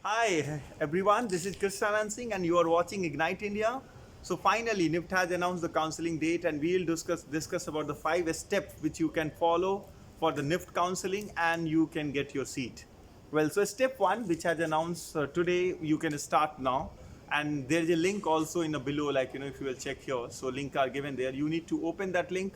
Hi everyone, this is Krishan Singh and you are watching Ignite India. So finally NIFT has announced the counseling date and we will discuss about the 5 steps which you can follow for the NIFT counseling and you can get your seat. Well, so step 1 which has announced today, you can start now, and there is a link also in the below, like if you will check here, so link are given there. You need to open that link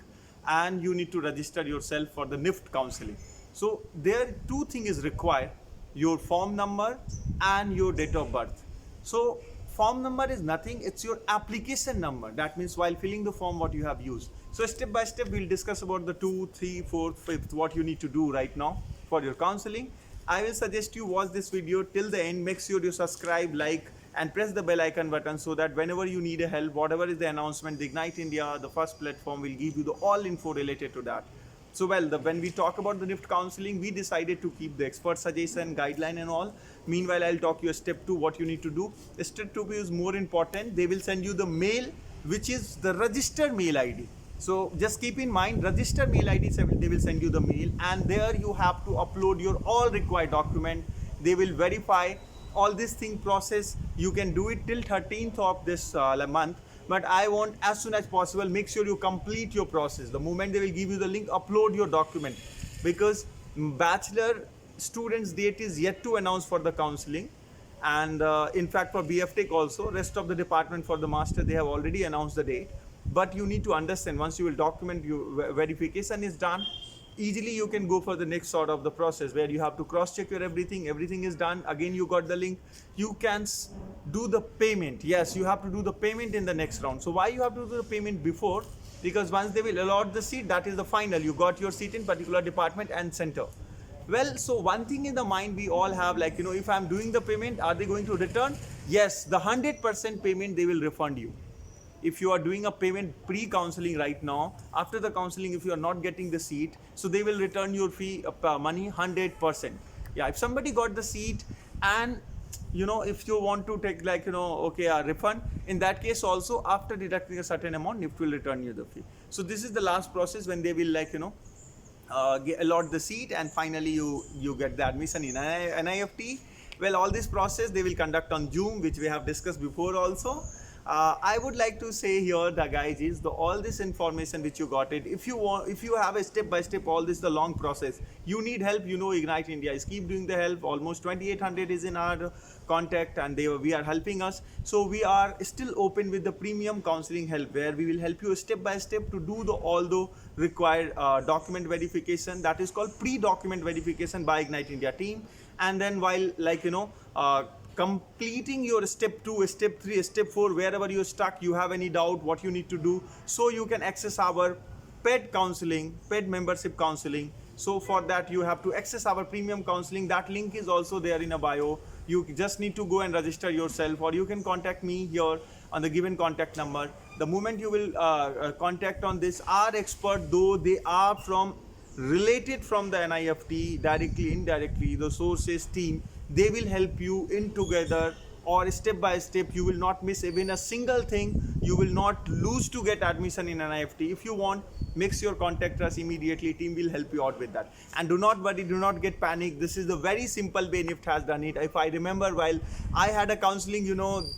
and you need to register yourself for the NIFT counseling. So there two things is required: your form number and your date of birth. So form number is nothing, it's your application number. That means while filling the form what you have used. So step by step we'll discuss about the 2, 3, 4, 5th what you need to do right now for your counseling. I will suggest you watch this video till the end. Make sure you subscribe, like and press the bell icon button so that whenever you need a help, whatever is the announcement, the Ignite India, the first platform, will give you the all info related to that. So well, when we talk about the NIFT counseling, we decided to keep the expert suggestion, guideline and all. Meanwhile, I'll talk you a step 2 what you need to do. Step 2 is more important. They will send you the mail which is the registered mail ID. So just keep in mind, registered mail ID, they will send you the mail and there you have to upload your all required document. They will verify all this thing process. You can do it till 13th of this month, but I want as soon as possible. Make sure you complete your process. The moment they will give you the link, upload your document, because bachelor students date is yet to announce for the counseling, and in fact for BF also, rest of the department for the master, they have already announced the date. But you need to understand, once you will document, your verification is done, easily you can go for the next sort of the process where you have to cross check your everything is done. Again you got the link, you can do the payment. Yes, you have to do the payment in the next round. So why you have to do the payment before? Because once they will allot the seat, that is the final, you got your seat in particular department and center. Well, so one thing in the mind we all have, like if I'm doing the payment, are they going to return? Yes, the 100% payment they will refund you. If you are doing a payment pre-counseling right now, after the counseling, if you are not getting the seat, so they will return your fee money 100%. Yeah, if somebody got the seat and if you want to take okay, a refund, in that case also, after deducting a certain amount, NIFT will return you the fee. So this is the last process when they will allot the seat and finally you get the admission in NIFT. Well, all this process they will conduct on Zoom, which we have discussed before also. I would like to say here, the guys, is all this information which you got it. If you have a step by step, all this the long process, you need help. Ignite India is keep doing the help. Almost 2800 is in our contact, and we are helping us. So we are still open with the premium counseling help, where we will help you step by step to do all the required document verification. That is called pre-document verification by Ignite India team. And then while completing your step 2, step 3, step 4, wherever you're stuck, you have any doubt what you need to do, so you can access our paid counseling, paid membership counseling. So for that you have to access our premium counseling. That link is also there in a bio. You just need to go and register yourself, or you can contact me here on the given contact number. The moment you will contact on this, our expert, though they are related from the NIFT, directly, indirectly, the sources team, they will help you in together, or step by step. You will not miss even a single thing. You will not lose to get admission in NIFT. If you want, make sure contact us immediately. Team will help you out with that. And do not worry, do not get panic. This is the very simple way NIFT has done it. If I remember, while I had a counseling,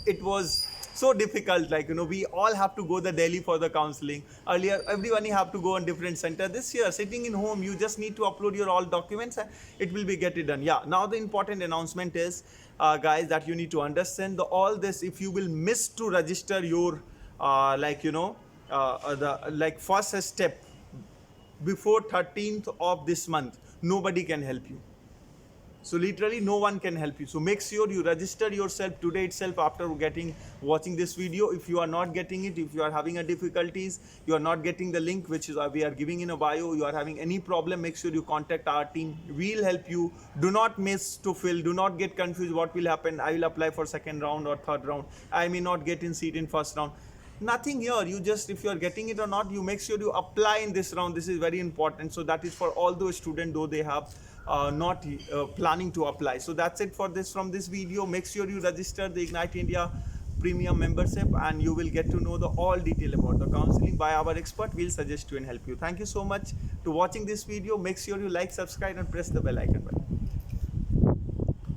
it was so difficult. We all have to go the Delhi for the counseling. Earlier, everyone have to go on different center. This year, sitting in home, you just need to upload your all documents and it will be get it done. Yeah. Now the important announcement is, guys, that you need to understand all this. If you will miss to register your first step before 13th of this month, nobody can help you. So literally no one can help you. So make sure you register yourself today itself after watching this video. If you are not getting it, if you are having a difficulties, you are not getting the link which is we are giving in a bio, you are having any problem, make sure you contact our team. We'll help you. Do not miss to fill. Do not get confused what will happen. I will apply for second round or third round. I may not get in seat in first round. Nothing here. You just, if you are getting it or not, you make sure you apply in this round. This is very important. So that is for all those students, though they have not planning to apply. So that's it for this from this video. Make sure you register the Ignite India premium membership and you will get to know the all detail about the counseling by our expert. We'll suggest you and help you. Thank you so much to watching this video. Make sure you like, subscribe and press the bell icon button.